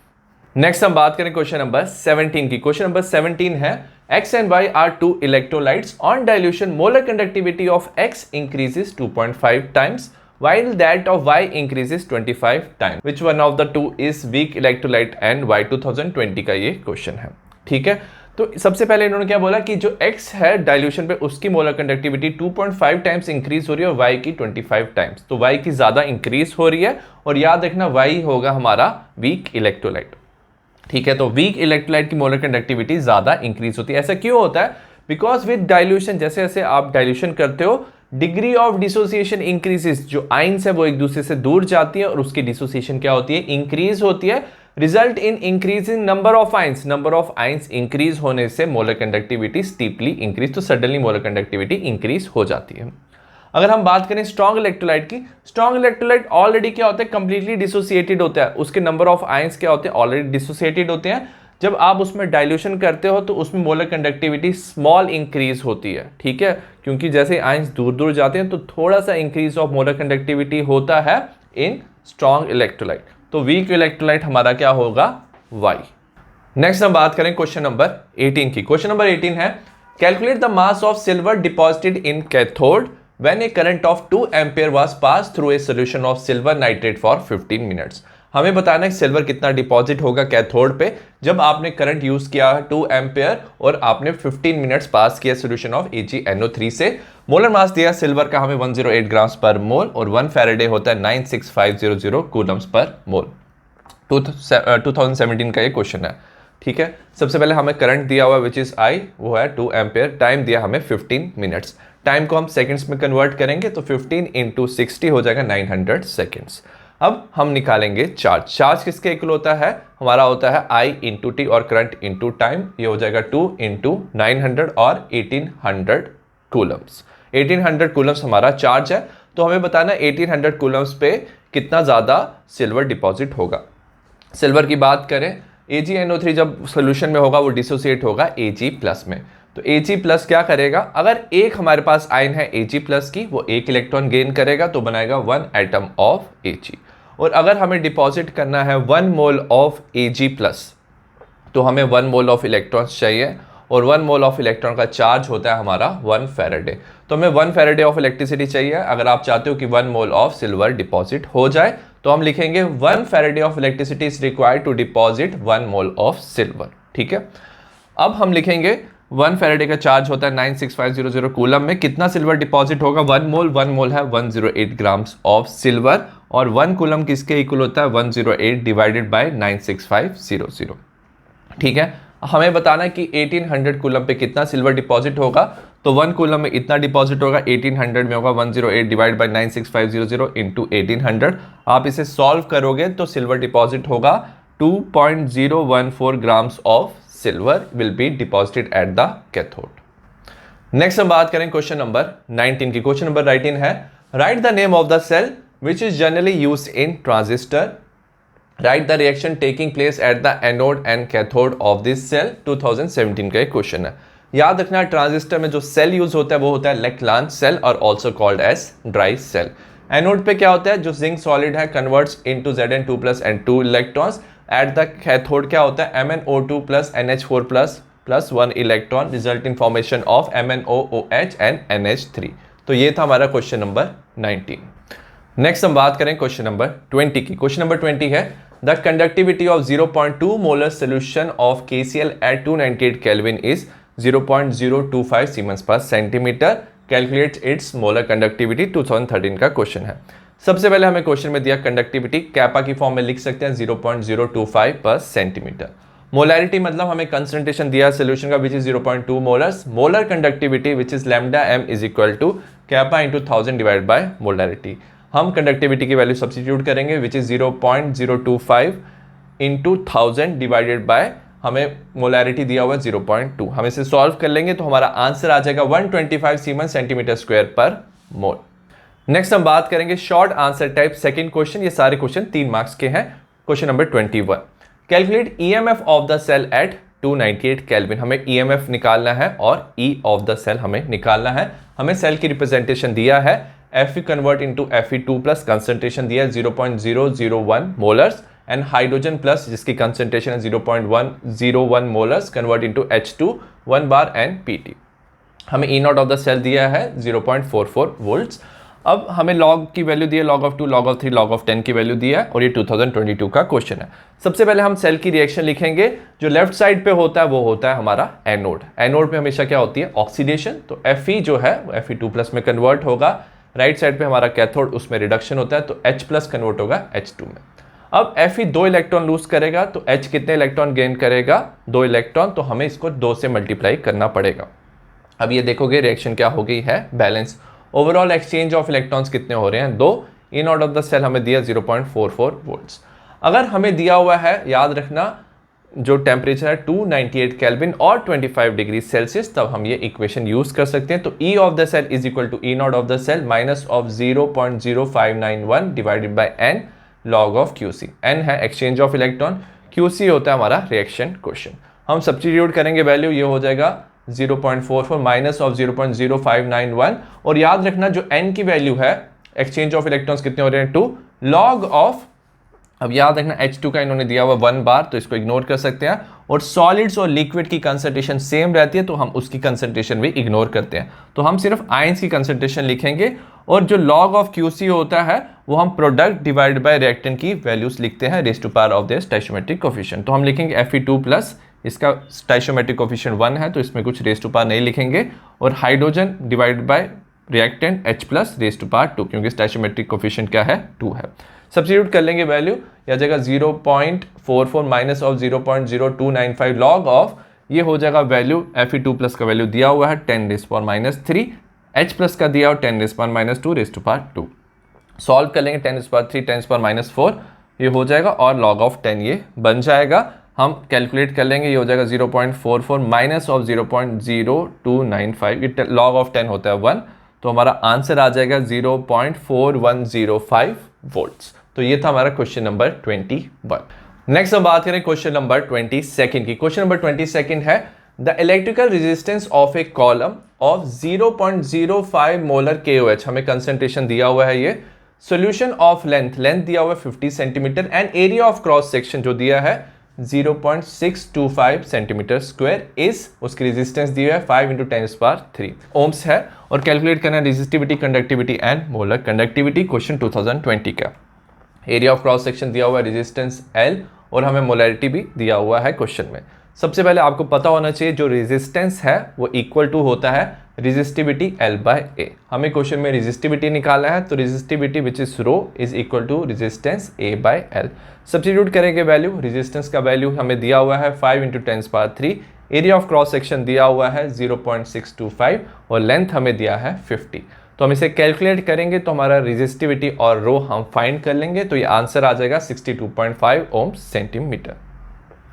नेक्स्ट हम बात करें क्वेश्चन नंबर 17 की। क्वेश्चन नंबर 17 है X and Y are two electrolytes on dilution, molar conductivity of X increases 2.5 times while that of Y increases 25 times. Which one of the two is weak electrolyte? and Y 2020 का ये question है, ठीक है। तो सबसे पहले इन्होंने क्या बोला कि जो X है डाइल्यूशन पे उसकी मोलर कंडक्टिविटी 2.5 टाइम्स इंक्रीज हो रही है और Y की 25 टाइम्स, तो Y की ज्यादा इंक्रीज हो रही है। और याद रखना Y होगा हमारा वीक इलेक्ट्रोलाइट, ठीक है। तो वीक इलेक्ट्रोलाइट की मोलर कंडक्टिविटी ज्यादा इंक्रीज होती है। ऐसा क्यों होता है, बिकॉज विद डाइल्यूशन, जैसे जैसे आप डाइल्यूशन करते हो डिग्री ऑफ डिसोसिएशन इंक्रीजेस, जो आइंस है वो एक दूसरे से दूर जाती है और उसकी डिसोसिएशन क्या होती है, इंक्रीज होती है, result in increase in number of ions. Number of ions increase होने से मोलर कंडक्टिविटी स्टीपली इंक्रीज, तो सडनली मोलर कंडक्टिविटी इंक्रीज हो जाती है। अगर हम बात करें स्ट्रॉन्ग इलेक्ट्रोलाइट की, स्ट्रॉन्ग इलेक्ट्रोलाइट ऑलरेडी क्या होता है, कंप्लीटली डिसोसिएटेड होता है, उसके नंबर ऑफ आयंस क्या होते हैं, ऑलरेडी डिसोसिएटेड होते हैं। जब आप उसमें डाइल्यूशन करते हो तो उसमें मोलर कंडक्टिविटी स्मॉल इंक्रीज होती है, ठीक है, क्योंकि जैसे आयंस दूर दूर जाते हैं तो थोड़ा सा इंक्रीज ऑफ मोलर कंडक्टिविटी होता है इन स्ट्रॉन्ग इलेक्ट्रोलाइट। तो वीक इलेक्ट्रोलाइट हमारा क्या होगा, Y। नेक्स्ट हम बात करें क्वेश्चन नंबर 18 की। क्वेश्चन नंबर 18 है calculate the mass of silver deposited in cathode when a current of 2 ampere was passed through a solution of silver nitrate for 15 minutes। हमें बताना है सिल्वर कितना डिपॉजिट होगा कैथोड पे जब आपने करंट यूज किया 2 एम्पियर और आपने 15 मिनट्स पास किया सोल्यूशन ऑफ AgNO3 से। मोलर मास दिया सिल्वर का हमें 108 ग्राम्स पर मोल और 1 फैराडे होता है 96500 कूलम्स पर मोल। 2017 का ये क्वेश्चन है, ठीक है। सबसे पहले हमें करंट दिया हुआ विच इज I, वो है 2 एम्पियर, टाइम दिया हमें 15 मिनट्स। टाइम को हम सेकंड्स में कन्वर्ट करेंगे तो 15 × 60 हो जाएगा 900 सेकंड्स। अब हम निकालेंगे चार्ज। चार्ज किसके इक्वल होता है? हमारा होता है I इंटू टी और करंट इंटू टाइम। ये हो जाएगा 2 इंटू 900 और 1800 कूलम्स। 1800 कूलम्स हमारा चार्ज है। तो हमें बताना 1800 कूलम्स पे कितना ज़्यादा सिल्वर डिपॉजिट होगा। सिल्वर की बात करें, AgNO3 जब सोल्यूशन में होगा वो डिसोसिएट होगा Ag+ में। तो Ag+ क्या करेगा? अगर एक हमारे पास आयन है Ag+ की, वो एक इलेक्ट्रॉन गेन करेगा तो बनाएगा 1 एटम ऑफ Ag। और अगर हमें डिपॉजिट करना है 1 मोल ऑफ Ag+, तो हमें 1 मोल ऑफ इलेक्ट्रॉन्स चाहिए और 1 मोल ऑफ इलेक्ट्रॉन का चार्ज होता है हमारा 1 फैराडे। तो हमें 1 फैराडे ऑफ इलेक्ट्रिसिटी चाहिए। अगर आप चाहते हो कि 1 मोल ऑफ सिल्वर डिपॉजिट हो जाए तो हम लिखेंगे 1 Faraday of electricity is required to deposit 1 mole of silver. ठीक है, अब हम लिखेंगे 1 फैराडे का चार्ज होता है 96500 कूलम में। कितना सिल्वर डिपॉजिट होगा? 1 मोल है 108 ग्राम्स ऑफ सिल्वर और 1 कूलम किसके इक्वल होता है? 108 डिवाइडेड बाय 96500। ठीक है, हमें बताना है कि 1800 कूलम पे कितना सिल्वर डिपॉजिट होगा। तो 1 कूलम में इतना डिपॉजिट होगा, 1800 में होगा 108 डिवाइड बाय 96500 इंटू 1800। आप इसे सॉल्व करोगे तो सिल्वर डिपॉजिट होगा 2.014 grams of silver will be deposited at the cathode. Next हम बात करें क्वेश्चन नंबर 19 की। क्वेश्चन नंबर 19 है, write the name of the cell which is generally use in transistor, write the reaction taking place at the anode and cathode of this cell. 2017 का एक question है। याद रखना, ट्रांजिस्टर में जो cell use होता है वो होता है लेक्लांच सेल और also called as dry cell. Anode पे क्या होता है? जो जिंक सॉलिड है converts into Zn2+ and 2 electrons. At the cathode क्या होता है? MnO2+ NH4+ 1 electron result in formation of MnOOH and NH3। तो ये था हमारा क्वेश्चन नंबर 19। नेक्स्ट हम बात करें क्वेश्चन नंबर 20 की। क्वेश्चन नंबर 20 है, the conductivity of 0.2 molar solution of KCl at 298 kelvin is 0.025 siemens per centimetre. Calculate its molar conductivity. 2013 का क्वेश्चन है। सबसे पहले हमें क्वेश्चन में दिया कंडक्टिविटी, कैपा की फॉर्म में लिख सकते हैं 0.025 पर सेंटीमीटर। मोलैरिटी मतलब हमें कंसंट्रेशन दिया सोल्यूशन का which is 0.2 molars. Molar conductivity which is λm is equal to kappa into 1000 divide by molarity. हम कंडक्टिविटी की वैल्यू सब्स्टिट्यूट करेंगे which is 0.025 into 1000 divided by, हमें मोलैरिटी दिया हुआ है 0.2। हम इसे सॉल्व कर लेंगे तो हमारा आंसर आ जाएगा 125 सीमेंस सेंटीमीटर स्क्वायर पर मोल। नेक्स्ट हम बात करेंगे short answer type second question. ये सारे क्वेश्चन 3 मार्क्स के हैं। Question number 21, calculate EMF of the cell at 298 kelvin. हमें EMF निकालना है और E ऑफ द सेल हमें निकालना है। हमें सेल की रिप्रेजेंटेशन दिया है Fe convert into Fe2+, concentration दिया है 0.001 मोलर्स एंड हाइड्रोजन प्लस जिसकी कंसंट्रेशन है 0.101 molars convert into H2 1 bar and PT। हमें E0 ऑफ द सेल दिया है 0.44 वोल्ट्स। अब हमें लॉग की वैल्यू दी है, log of 2, log of 3, log of 10 की वैल्यू दी है और ये 2022 का क्वेश्चन है। सबसे पहले हम सेल की रिएक्शन लिखेंगे। जो लेफ्ट साइड पे होता है वो होता है हमारा एनोड। एनोड पे हमेशा क्या होती है? ऑक्सीडेशन। तो Fe जो है वो Fe2+ में कन्वर्ट होगा। राइट साइड पे हमारा कैथोड, उसमें रिडक्शन होता है तो H+ कन्वर्ट होगा H2 में। अब Fe 2 इलेक्ट्रॉन लूज करेगा तो H कितने इलेक्ट्रॉन गेन करेगा? 2 इलेक्ट्रॉन। तो हमें इसको 2 से मल्टीप्लाई करना पड़ेगा। अब ये देखोगे रिएक्शन क्या हो गई है? Balance. Overall exchange of electrons कितने हो रहे हैं? 2। E0 ऑफ द सेल हमें दिया 0.44 वोल्ट्स। अगर हमें दिया हुआ है, याद रखना, जो टेम्परेचर है 298 केल्विन और 25 डिग्री सेल्सियस, तब हम ये इक्वेशन यूज कर सकते हैं। तो E of the cell is equal to E0 of the cell minus of 0.0591 divided by n log of QC। n है एक्सचेंज ऑफ इलेक्ट्रॉन, QC होता है हमारा रिएक्शन क्वेश्चन। हम सब्स्टिट्यूट करेंगे वैल्यू, ये हो जाएगा 0.44 माइनस ऑफ 0.0591। और याद रखना जो n की वैल्यू है, एक्सचेंज ऑफ इलेक्ट्रॉन्स कितने हो रहे हैं? 2 log ऑफ, अब याद रखना H2 का इन्होंने दिया हुआ 1 बार, तो इसको इग्नोर कर सकते हैं। और सॉलिड्स और लिक्विड की कंसंट्रेशन सेम रहती है तो हम उसकी कंसंट्रेशन भी इग्नोर करते हैं। तो हम सिर्फ आयंस की कंसंट्रेशन लिखेंगे और जो log ऑफ QC होता है वो हम प्रोडक्ट डिवाइड बाय रिएक्टेंट की वैल्यूज लिखते हैं raise to power of the stoichiometric coefficient. तो हम लिखेंगे Fe2+, इसका स्टोइचियोमेट्रिक कोएफिशिएंट 1 है तो इसमें कुछ रेज़ टू पावर नहीं लिखेंगे, और hydrogen divide by reactant H+ raise to power 2, क्योंकि स्टोइचियोमेट्रिक कोएफिशिएंट क्या है? 2 है। सब्स्टिट्यूट कर लेंगे वैल्यू, यह जाएगा 0.44 माइनस ऑफ 0.0295 log ऑफ, ये हो जाएगा वैल्यू Fe2+ का वैल्यू दिया हुआ है 10⁻³ H+ का दिया और 10⁻²⁻2 2। सॉल्व कर लेंगे 10⁻³ 10⁻⁴ ये हो जाएगा और log ऑफ 10 ये बन जाएगा। हम कैलकुलेट कर लेंगे, ये हो जाएगा 0.44 माइनस ऑफ 0.0295, ये log ऑफ 10 होता है 1, तो हमारा आंसर आ जाएगा 0.4105 वोल्ट्स। तो ये था हमारा क्वेश्चन नंबर 21। नेक्स्ट हम बात करें क्वेश्चन नंबर 22 की। क्वेश्चन नंबर 22 है the electrical resistance of A column of 0.05 molar KOH, हमें कंसंट्रेशन दिया हुआ है ये। सॉल्यूशन ऑफ लेंथ दिया हुआ है 50 centimetre and area of cross section जो दिया है 0.625 सेंटीमीटर स्क्वायर इज, उसकी रेजिस्टेंस दी हुई है 5 × 10⁻³ ओम्स है। और कैलकुलेट करना है resistivity, conductivity and molar conductivity, question 2020 का। एरिया ऑफ क्रॉस सेक्शन दिया हुआ है रेजिस्टेंस L और हमें मोलैरिटी भी दिया हुआ है क्वेश्चन में। सबसे पहले आपको पता होना चाहिए जो रेजिस्टेंस है वो इक्वल टू होता है रेजिस्टिविटी L/A। हमें क्वेश्चन में रेजिस्टिविटी निकालना है, तो resistivity which is rho is equal to resistance A/L। Substitute करेंगे वैल्यू, रेजिस्टेंस का वैल्यू हमें दिया हुआ है 5 × 10⁻³, एरिया ऑफ क्रॉस सेक्शन दिया हुआ है 0.625 और लेंथ हमें दिया है 50। तो हम इसे कैलकुलेट करेंगे तो हमारा रेजिस्टिविटी और रो हम फाइंड कर लेंगे, तो ये आंसर आ जाएगा 62.5 ओम सेंटीमीटर।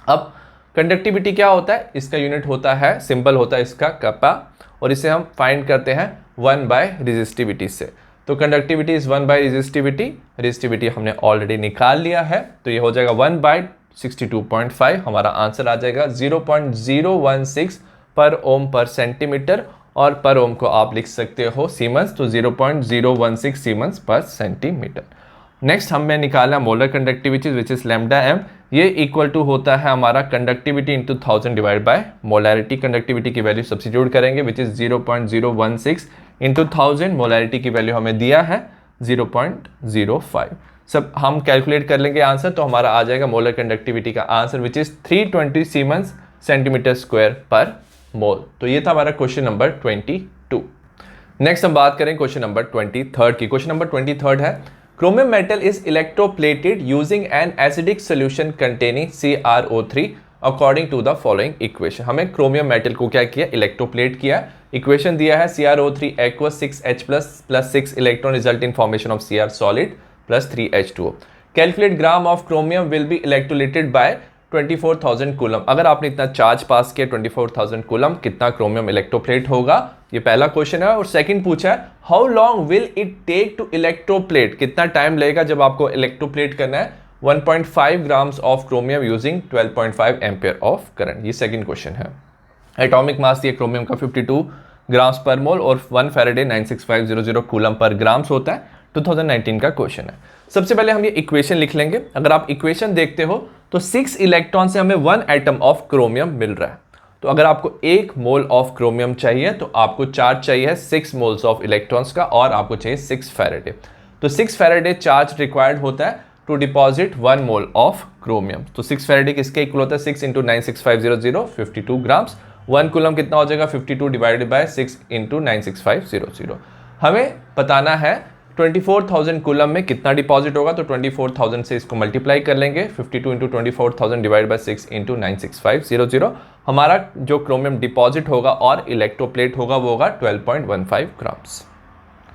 अब कंडक्टिविटी क्या होता है, इसका यूनिट होता है, सिंबल होता है इसका कपा, और इसे हम फाइंड करते हैं 1/रेजिस्टिविटी से। तो कंडक्टिविटी इज 1/रेजिस्टिविटी, रेजिस्टिविटी हमने ऑलरेडी निकाल लिया है, तो ये हो जाएगा 1/62.5, हमारा आंसर आ जाएगा 0.016 पर ओम पर सेंटीमीटर, और पर ओम को आप लिख सकते हो सीमेंस, तो 0.016 सीमेंस पर सेंटीमीटर। नेक्स्ट हमें निकालना molar conductivity which is λm, ये इक्वल टू होता है हमारा conductivity into 1000 divide by molarity. Conductivity की वैल्यू सब्स्टिट्यूट करेंगे विच इज 0.016 इंटू 1000, मोलैरिटी की वैल्यू हमें दिया है 0.05। सब हम कैलकुलेट कर लेंगे आंसर, तो हमारा आ जाएगा मोलर कंडक्टिविटी का answer which is 320 siemens centimetre square per mole. तो ये था हमारा क्वेश्चन नंबर 22। नेक्स्ट हम बात करें क्वेश्चन नंबर 23 की। क्वेश्चन नंबर 23 है chromium metal is electroplated using an acidic solution containing CrO3 according to the following equation. हमें क्रोमियम मेटल को क्या किया, इलेक्ट्रोप्लेट किया। इक्वेशन दिया है CrO3 aqueous 6H+ + 6 electron result in formation of Cr solid + 3H2O। Calculate gram of chromium will be electroplated by 24,000 coulomb. अगर आपने इतना चार्ज पास किया 24,000 कूलम, कितना क्रोमियम इलेक्ट्रोप्लेट होगा, ये पहला क्वेश्चन है। और सेकंड पूछा है how long will it take to electroplate, कितना टाइम लगेगा जब आपको इलेक्ट्रोप्लेट करना है 1.5 grams of chromium using 12.5 ampere of current, ये सेकंड क्वेश्चन है। एटॉमिक मास दिया क्रोमियम का 52 ग्राम्स पर मोल और 1 फैराडे 96500 कूलम पर ग्राम्स होता है। 2019 का क्वेश्चन है। सबसे पहले हम ये इक्वेशन लिख लेंगे। अगर आप इक्वेशन देखते हो तो 6 इलेक्ट्रॉन से हमें 1 एटम ऑफ क्रोमियम मिल रहा है। तो अगर आपको 1 मोल ऑफ क्रोमियम चाहिए तो आपको चार्ज चाहिए 6 मोल्स ऑफ इलेक्ट्रॉन्स का, और आपको चाहिए 6 फैराडे। तो 6 फैराडे चार्ज रिक्वायर्ड होता है to deposit 1 mole of chromium. तो 6 फैराडे किसके इक्वल होता है, 6 × 96500 52 ग्राम्स। 1 कूलम कितना हो जाएगा, 52 डिवाइडेड बाय 6 × 96500। हमें बताना है 24,000 कूलम में कितना डिपॉजिट होगा, तो 24,000 से इसको मल्टीप्लाई कर लेंगे। 52 × 24,000 डिवाइड बाय 6 × 96500। हमारा जो क्रोमियम डिपॉजिट होगा और इलेक्ट्रोप्लेट होगा वो होगा 12.15 ग्राम्स।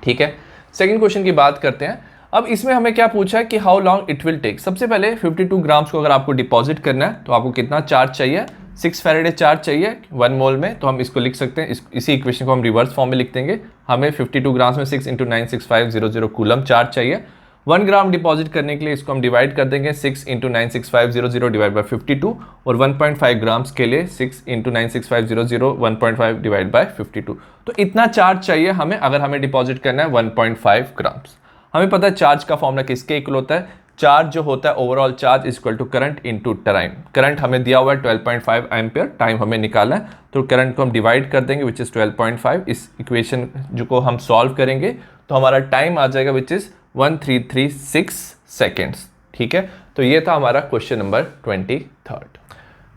ठीक है, सेकंड क्वेश्चन की बात करते हैं। अब इसमें हमें क्या पूछा है कि how long it will take. सबसे पहले 52 ग्राम्स को अगर आपको डिपॉजिट करना है तो आपको कितना चार्ज चाहिए, 6 फैराडे चार्ज चाहिए 1 मोल में। तो हम इसको लिख सकते हैं, इसी इक्वेशन को हम रिवर्स फॉर्म में लिख देंगे। हमें 52 ग्राम्स में 6 × 96500 कूलम चार्ज चाहिए। 1 ग्राम डिपॉजिट करने के लिए इसको हम डिवाइड कर देंगे 6 × 96500 डिवाइड बाय 52, और 1.5 ग्राम्स के लिए 6 × 96500 1.5 डिवाइड बाय 52। तो इतना चार्ज चाहिए हमें अगर हमें डिपॉजिट करना है 1.5 ग्राम्स। हमें पता है चार्ज का फॉर्मूला किसके इक्वल होता है, चार्ज जो होता है overall charge is equal to current into time. Current हमें दिया हुआ है 12.5 एम्पियर, टाइम हमें निकालना है, तो करंट को हम डिवाइड कर देंगे विच इज 12.5। इस इक्वेशन जो को हम सॉल्व करेंगे तो हमारा टाइम आ जाएगा विच इज 1336 सेकेंड्स। ठीक है, तो ये था हमारा क्वेश्चन नंबर 23।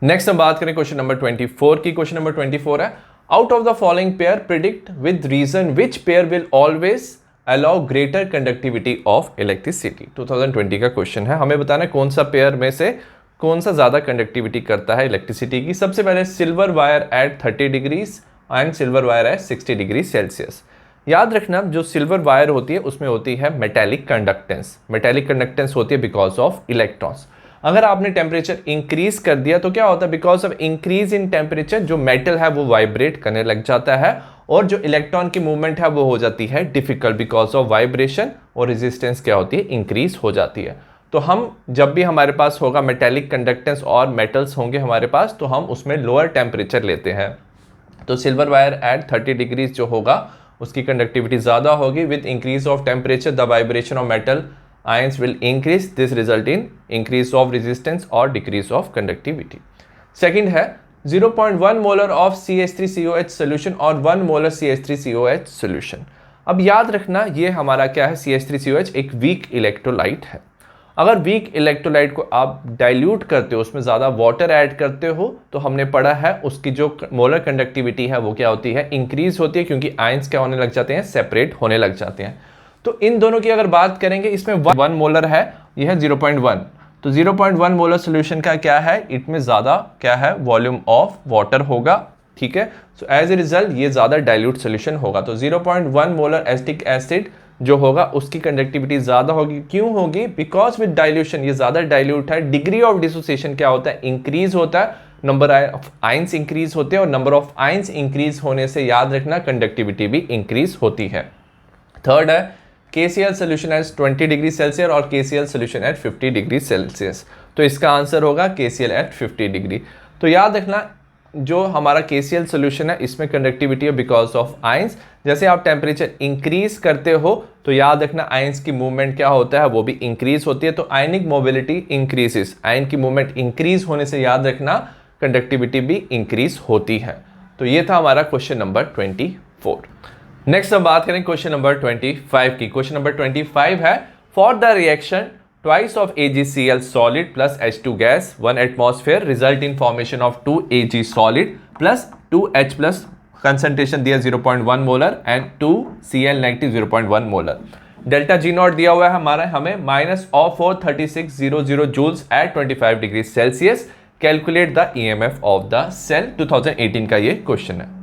नेक्स्ट हम बात करें क्वेश्चन नंबर 24 की। क्वेश्चन नंबर 24 है out of the following pair predict with reason which pair will always allow greater conductivity of electricity. 2020 का क्वेश्चन है। हमें बताना है कौन सा पेयर में से कौन सा ज्यादा कंडक्टिविटी करता है इलेक्ट्रिसिटी की। सबसे पहले silver wire eight 30 degrees and silver wire eight 60 degree Celsius. याद रखना जो सिल्वर वायर होती है उसमें होती है मेटेलिक कंडक्टेंस। मेटेलिक कंडक्टेंस होती है बिकॉज ऑफ इलेक्ट्रॉन्स। अगर आपने टेम्परेचर इंक्रीज कर दिया तो क्या होता है, because of increase in temperature जो मेटल है वो वाइब्रेट करने लग जाता है और जो इलेक्ट्रॉन की मूवमेंट है वो हो जाती है डिफिकल्ट बिकॉज ऑफ वाइब्रेशन, और रेजिस्टेंस क्या होती है, इंक्रीज हो जाती है। तो हम जब भी हमारे पास होगा मेटेलिक कंडक्टेंस और मेटल्स होंगे हमारे पास, तो हम उसमें लोअर टेम्परेचर लेते हैं। तो सिल्वर वायर एट 30 डिग्रीज जो होगा उसकी कंडक्टिविटी ज़्यादा होगी। With increase of temperature the vibration of metal ions will increase, this result in increase of resistance or decrease of conductivity. Second है 0.1 molar of CH3COH solution और 1 molar CH3COH solution। अब याद रखना ये हमारा क्या है, CH3COH एक वीक इलेक्ट्रोलाइट है। अगर वीक इलेक्ट्रोलाइट को आप डाइल्यूट करते हो, उसमें ज़्यादा वाटर ऐड करते हो, तो हमने पढ़ा है उसकी जो मोलर कंडक्टिविटी है वो क्या होती है, इंक्रीज होती है, क्योंकि आयंस क्या होने लग जाते हैं, सेपरेट होने लग जाते हैं। तो इन दोनों की अगर बात करेंगे, इसमें 1 मोलर है, यह है 0.1। तो 0.1 मोलर सोल्यूशन का क्या है, इसमें ज़्यादा क्या है, वॉल्यूम ऑफ वाटर होगा, ठीक है। सो एज ए रिजल्ट ये ज़्यादा डाइल्यूट सोल्यूशन होगा। तो 0.1 मोलर एसिटिक एसिड जो होगा उसकी कंडक्टिविटी ज़्यादा होगी। क्यों होगी, बिकॉज विद डाइल्यूशन ये ज़्यादा डाइल्यूट है। डिग्री ऑफ डिसोसिएशन क्या होता है, इंक्रीज होता है, नंबर ऑफ आयंस इंक्रीज होते हैं, और नंबर ऑफ आयंस इंक्रीज होने से याद रखना कंडक्टिविटी भी इंक्रीज होती है। थर्ड है KCl solution at 20 degree Celsius और KCl solution at 50 degree Celsius. तो इसका आंसर होगा KCl at 50 डिग्री। तो याद रखना जो हमारा KCl solution है इसमें कंडक्टिविटी है बिकॉज ऑफ आयंस। जैसे आप टेम्परेचर इंक्रीज करते हो तो याद रखना आयंस की मूवमेंट क्या होता है, वो भी इंक्रीज होती है। तो आयनिक मोबिलिटी इंक्रीजेस, आयन की मूवमेंट इंक्रीज होने से याद रखना कंडक्टिविटी भी इंक्रीज होती है। तो ये था हमारा क्वेश्चन नंबर 24। नेक्स्ट हम बात करें क्वेश्चन नंबर 25 की। क्वेश्चन नंबर 25 है for the reaction twice of AgCl solid plus H2 gas 1 atmosphere result in formation of 2Ag solid plus 2H plus, concentration दिया 0.1 molar and 2Cl negative 0.1 molar. Delta G naught दिया हुआ है हमारा, हमें -43600 joules at 25 degree Celsius. Calculate the EMF of the cell. 2018 का ये question है।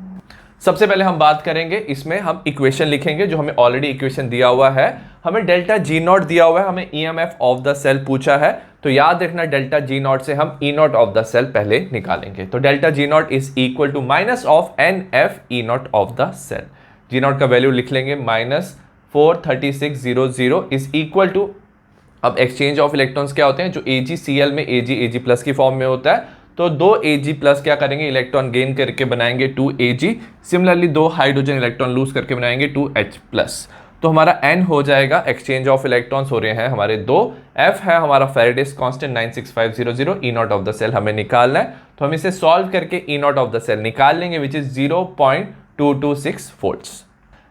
सबसे पहले हम बात करेंगे, इसमें हम इक्वेशन लिखेंगे जो हमें ऑलरेडी इक्वेशन दिया हुआ है। हमें डेल्टा G नॉट दिया हुआ है, हमें EMF ऑफ द सेल पूछा है। तो याद रखना डेल्टा G नॉट से हम E not of the cell पहले निकालेंगे। तो delta G naught is equal to minus of NF E not of the cell. G naught का वैल्यू लिख लेंगे -43600 इज इक्वल टू, अब एक्सचेंज ऑफ इलेक्ट्रॉन्स क्या होते हैं, जो AgCl में Ag प्लस की फॉर्म में होता है, तो 2 Ag प्लस क्या करेंगे, इलेक्ट्रॉन गेन करके बनाएंगे 2 Ag। Similarly 2 hydrogen electron lose करके बनाएंगे 2 H प्लस। तो हमारा N हो जाएगा, एक्सचेंज ऑफ इलेक्ट्रॉन्स हो रहे हैं हमारे 2। F है हमारा Faraday's constant 96500। E not of the cell हमें निकालना है, तो हम इसे सॉल्व करके E not of the cell निकाल लेंगे विच इज 0.226 वोल्ट्स।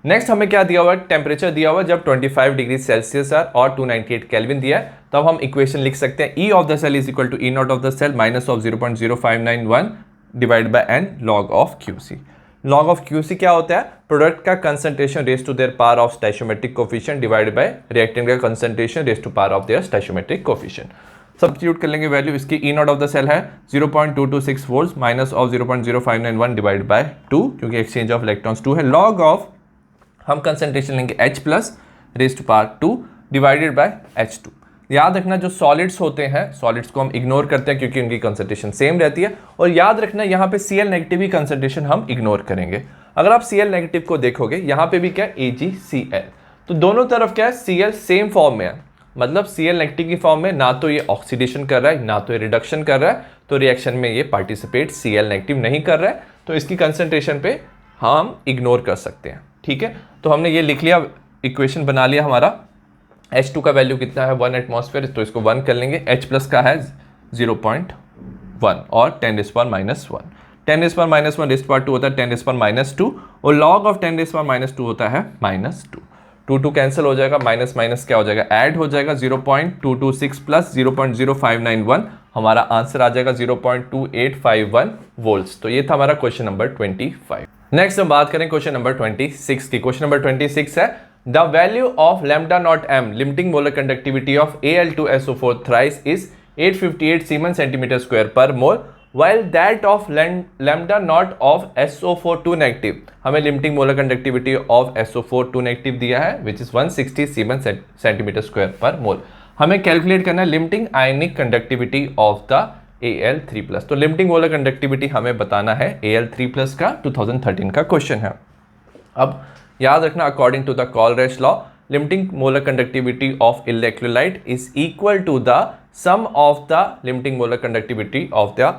नेक्स्ट हमें क्या दिया हुआ है, टेम्परेचर दिया हुआ है जब 25 डिग्री सेल्सियस है और 298 केल्विन दिया है, तब हम इक्वेशन लिख सकते हैं E of the cell is equal to E not of the cell minus of 0.0591 divide by n log of QC। log of QC क्या होता है, प्रोडक्ट का concentration raise to their power of stoichiometric coefficient divide by reactant का concentration raise to power of their stoichiometric coefficient. Substitute कर लेंगे value, इसकी E not of the cell है 0.226 volt minus of 0.0591 divide bye 2, क्योंकि exchange of electrons 2 है। log of हम concentration लेंगे H plus raise to power 2 divided by H2। याद रखना जो सॉलिड्स होते हैं, सॉलिड्स को हम इग्नोर करते हैं क्योंकि उनकी कंसंट्रेशन सेम रहती है। और याद रखना यहाँ पे Cl नेगेटिव की कंसंट्रेशन हम इग्नोर करेंगे। अगर आप Cl नेगेटिव को देखोगे यहाँ पे भी क्या है AgCl, तो दोनों तरफ क्या है Cl सेम फॉर्म में है, मतलब Cl नेगेटिव की फॉर्म में ना तो ये ऑक्सीडेशन कर रहा है ना तो ये रिडक्शन कर रहा है, तो रिएक्शन में ये पार्टिसिपेट Cl नेगेटिव नहीं कर रहा है, तो इसकी कंसंट्रेशन पे हम इग्नोर कर सकते हैं, ठीक है। तो हमने ये लिख लिया, इक्वेशन बना लिया हमारा। H2 का वैल्यू कितना है 1 एटमॉस्फेयर, तो इसको 1 कर लेंगे। H प्लस का है 0.1 और 10⁻⁻1 10⁻⁻1 रेज़ टू 2 होता है 10⁻⁻2 और log ऑफ 10⁻⁻2 होता है -2। 2 कैंसिल हो जाएगा, माइनस माइनस क्या हो जाएगा, ऐड हो जाएगा। 0.226 प्लस 0.0591 हमारा आंसर आ जाएगा 0.2851 वोल्ट्स। तो ये था हमारा क्वेश्चन नंबर 25। नेक्स्ट हम बात करें क्वेश्चन नंबर 26 की। क्वेश्चन नंबर 26 है the value of lambda naught m limiting molar conductivity of Al2SO4 thrice is 858 siemens centimetre square per mole. while that of lambda naught of SO4 2 negative, हमें limiting molar conductivity of SO4 2 negative दिया है which is 160 siemens centimetre square per mole. हमें calculate करना है limiting ionic conductivity of the Al3+। तो limiting molar conductivity हमें बताना है Al3+ का 2013 का क्वेश्चन है। अब याद रखना according to the Kohlrausch law limiting molar conductivity of electrolyte is equal to the sum of the limiting molar conductivity of the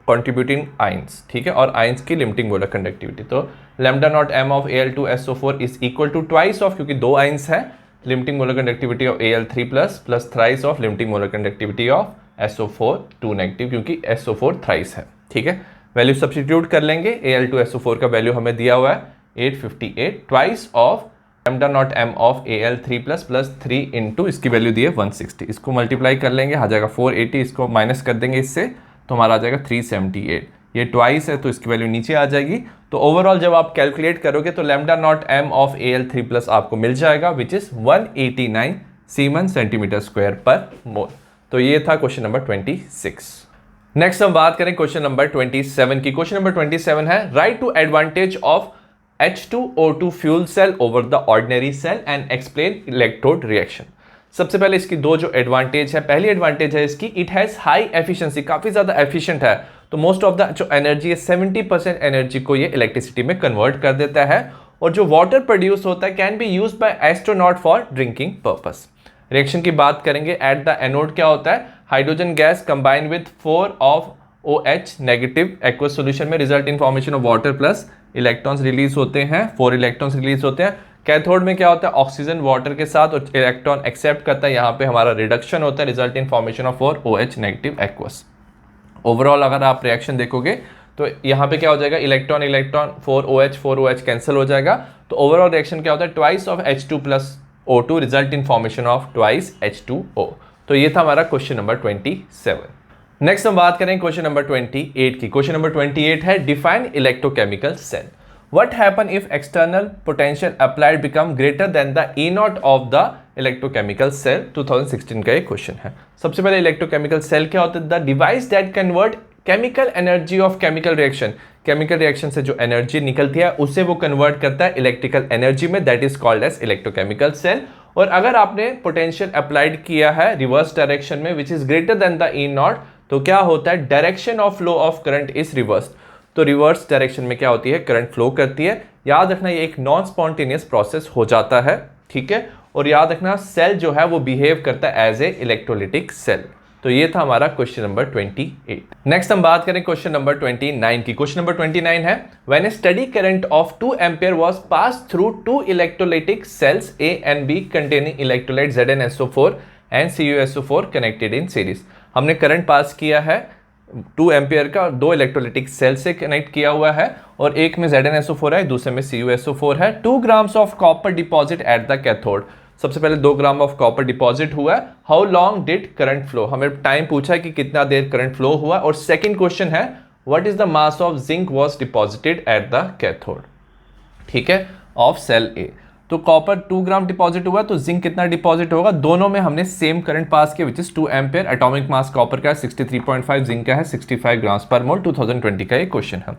contributing ions, ठीक है, और आइंस की लिमिटिंग मोलर कंडक्टिविटी। तो lambda naught m of Al2SO4 is equal to twice of, क्योंकि दो ions है, limiting molar conductivity of Al3+ plus thrice of limiting molar conductivity of SO4 2 negative, क्योंकि SO4 thrice है, ठीक है। Value substitute कर लेंगे, Al2SO4 का वैल्यू हमें दिया हुआ है 858, twice of lambda naught m of Al3+ plus 3 into इसकी वैल्यू दी है 160, इसको मल्टीप्लाई कर लेंगे, आ जाएगा 480, इसको माइनस कर देंगे इससे तो हमारा आ जाएगा 378, ये ट्वाइस है तो इसकी वैल्यू नीचे आ जाएगी। तो ओवरऑल जब आप कैलकुलेट करोगे तो lambda naught m of Al3+ आपको मिल जाएगा which is 189 siemens centimetre square per mole. तो ये था क्वेश्चन नंबर 26। नेक्स्ट हम बात करें क्वेश्चन नंबर 27 की। क्वेश्चन नंबर 27 है write two advantage of H2O2 fuel cell over the ordinary cell and explain electrode reaction. सबसे पहले इसकी दो जो एडवांटेज है, पहली एडवांटेज है इसकी इट हैज हाई एफिशिएंसी, काफी ज्यादा एफिशिएंट है, तो मोस्ट ऑफ द जो एनर्जी है 70% एनर्जी को ये इलेक्ट्रिसिटी में कन्वर्ट कर देता है, और जो वाटर प्रोड्यूस होता है can be used by astronaut for drinking purpose. Reaction की बात करेंगे, एट द एनोड क्या होता है, hydrogen gas combine with 4 of OH negative aqueous solution में result in formation of water plus electrons release होते हैं, 4 इलेक्ट्रॉन्स रिलीज होते हैं। कैथोड में क्या होता है, ऑक्सीजन वाटर के साथ और इलेक्ट्रॉन एक्सेप्ट करता है, यहाँ पे हमारा रिडक्शन होता है, result in formation of 4 OH negative aqueous. Overall अगर आप रिएक्शन देखोगे तो यहाँ पे क्या हो जाएगा, इलेक्ट्रॉन इलेक्ट्रॉन 4 OH कैंसिल हो जाएगा, तो ओवरऑल रिएक्शन क्या होता है, twice of H2 plus O2 result in formation of twice H2O। तो ये था हमारा क्वेश्चन नंबर 27। नेक्स्ट हम बात करें क्वेश्चन नंबर 28 की। क्वेश्चन नंबर 28 है define electrochemical cell. What happen if external potential applied become greater than the E0 of the electrochemical cell? 2016 का ये क्वेश्चन है। सबसे पहले इलेक्ट्रोकेमिकल सेल क्या होता है, the device that convert chemical energy of chemical reaction, chemical reaction से जो एनर्जी निकलती है उसे वो कन्वर्ट करता है इलेक्ट्रिकल एनर्जी में, that is called as electrochemical cell. और अगर आपने पोटेंशियल अप्लाइड किया है रिवर्स डायरेक्शन में which is greater than the E0, तो क्या होता है, direction of flow of current is reverse, तो रिवर्स डायरेक्शन में क्या होती है, करंट फ्लो करती है। याद रखना ये एक नॉन स्पॉन्टेनियस प्रोसेस हो जाता है, ठीक है, और याद रखना सेल जो है वो बिहेव करता है एज ए इलेक्ट्रोलिटिक सेल। तो ये था हमारा क्वेश्चन नंबर 28। नेक्स्ट हम बात करें क्वेश्चन नंबर 29 की। क्वेश्चन नंबर 29 है when a steady current of 2 ampere was pass through 2 electrolytic cells A and B containing electrolyte ZnSO4 and CuSO4 connected in series। हमने करंट पास किया है 2 ampere का, 2 electrolytic cell से connect किया हुआ है, और एक में ZnSO4 है, दूसरे में CuSO4 है। 2 grams of copper deposit eight the cathode. सबसे पहले 2 ग्राम ऑफ कॉपर डिपॉजिट हुआ है। How long did current flow, हमें टाइम पूछा है कि कितना देर करंट फ्लो हुआ, और सेकंड क्वेश्चन है what is the mass of zinc was deposited at the cathode, ठीक है, ऑफ सेल ए। तो कॉपर 2 ग्राम डिपॉजिट हुआ, तो जिंक कितना डिपॉजिट होगा, दोनों में हमने सेम करंट पास किया which is 2 ampere. Atomic mass copper का 63.5, जिंक का है 65 ग्राम्स पर मोल। 2020 का ये क्वेश्चन है।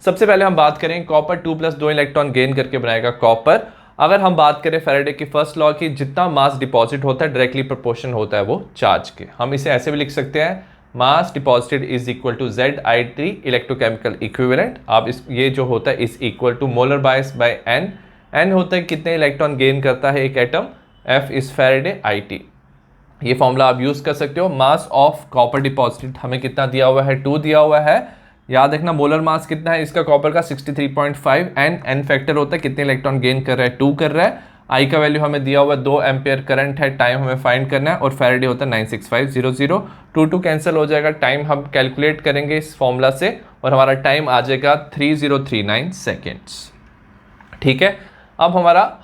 सबसे पहले हम बात करें कॉपर 2 + 2 इलेक्ट्रॉन गेन करके बनाएगा कॉपर। अगर हम बात करें फैराडे की फर्स्ट लॉ की, जितना मास डिपॉजिट होता है डायरेक्टली प्रोपोर्शन होता है वो चार्ज के। हम इसे ऐसे भी लिख सकते हैं, mass deposited is equal to ZI3 electrochemical equivalent. आप इस ये जो होता है इज इक्वल टू मोलर बायस बाय n होता है कितने इलेक्ट्रॉन गेन करता है एक एटम, F इज फैराडे IT। ये फॉर्मूला आप यूज कर सकते हो। मास ऑफ कॉपर डिपॉजिटेड हमें कितना दिया हुआ है, 2 दिया हुआ है। याद रखना मोलर मास कितना है इसका कॉपर का 63.5, n फैक्टर होता है कितने इलेक्ट्रॉन गेन कर रहा है, 2 कर रहा है। I का वैल्यू हमें दिया हुआ है 2 एम्पियर करंट है, टाइम हमें फाइंड करना है, और फैराडे होता है 96500। 2 कैंसिल हो जाएगा, टाइम हम कैलकुलेट करेंगे इस फॉर्मूला से, और हमारा टाइम आ जाएगा 3039 सेकेंड्स, ठीक है। अब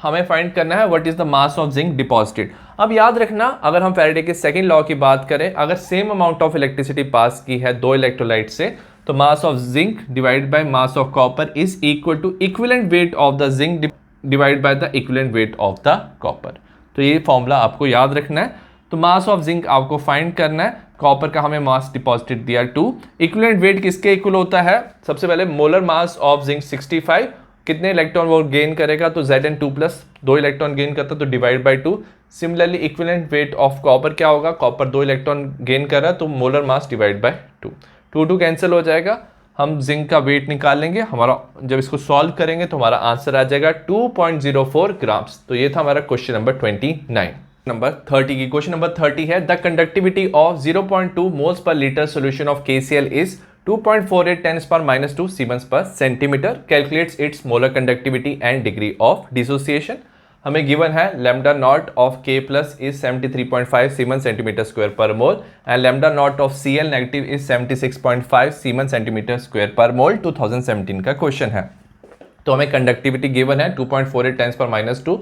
हमें फाइंड करना है what is the mass of zinc deposited. अब याद रखना अगर हम फैराडे के सेकंड लॉ की बात करें, अगर same amount of electricity pass की है 2 इलेक्ट्रोलाइट से, तो mass of zinc divide by mass of copper is equal to equivalent weight of the zinc divide by the equivalent weight of the copper. तो ये फॉर्मूला आपको याद रखना है। तो मास ऑफ जिंक आपको फाइंड करना है। कॉपर का हमें मास डिपॉजिटेड दिया 2। इक्विवेलेंट वेट किसके इक्वल होता है? सबसे पहले मोलर मास ऑफ जिंक 65, कितने इलेक्ट्रॉन वो गेन करेगा? तो Zn2 प्लस 2 इलेक्ट्रॉन गेन करता तो divide by 2। Similarly equivalent weight of copper क्या होगा? कॉपर 2 इलेक्ट्रॉन गेन कर रहा है तो molar mass divide by 2। 2 cancel हो जाएगा, हम जिंक का वेट निकाल लेंगे। हमारा जब इसको सॉल्व करेंगे तो हमारा आंसर आ जाएगा 2.04 ग्राम्स। तो ये था हमारा क्वेश्चन नंबर 29। नंबर 30 की क्वेश्चन नंबर 30 है the conductivity of 0.2 moles per litre solution of KCl is 2.48 10⁻² siemens per centimetre. Calculates its molar conductivity and degree of dissociation. हमें गिवन है lambda naught of K plus is 73.5 siemens centimetre square per mole and lambda naught of Cl negative is 76.5 siemens centimetre square per mole. 2017 का question है। तो हमें conductivity given है 2.48 10⁻²,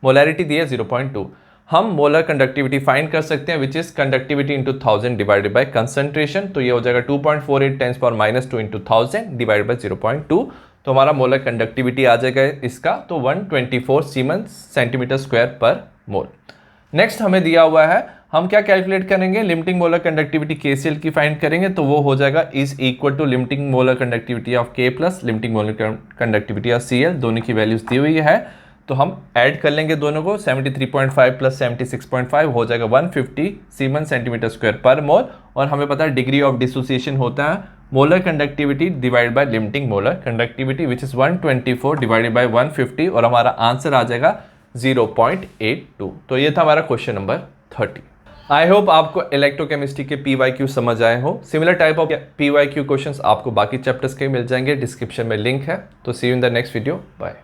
molarity दी है 0.2। हम molar conductivity find कर सकते हैं which is conductivity into 1000 divided bye concentration. तो ये हो जाएगा 2.48 10⁻² इंटू 1000 डिवाइडेड बाय 0.2। तो हमारा मोलर कंडक्टिविटी आ जाएगा इसका तो 124 सीमेंस सेंटीमीटर स्क्वायर पर मोल। नेक्स्ट हमें दिया हुआ है, हम क्या कैलकुलेट करेंगे? लिमिटिंग मोलर कंडक्टिविटी KCl की फाइंड करेंगे। तो वो हो जाएगा is equal to limiting molar conductivity of K plus limiting molar conductivity of Cl। दोनों की वैल्यूज दी हुई है तो हम ऐड कर लेंगे दोनों को। 73.5 प्लस 76.5 हो जाएगा 150 siemens centimetre square per mole. और हमें पता है डिग्री ऑफ डिसोसिएशन होता है molar conductivity divide by limiting molar conductivity which is 124 divided by 150 और हमारा आंसर आ जाएगा 0.82। तो ये था हमारा क्वेश्चन नंबर 30। आई होप आपको इलेक्ट्रोकेमिस्ट्री के PYQ समझ आए हो। Similar type of PYQ questions आपको बाकी चैप्टर्स के मिल जाएंगे, डिस्क्रिप्शन में लिंक है। तो see you in the next video, bye.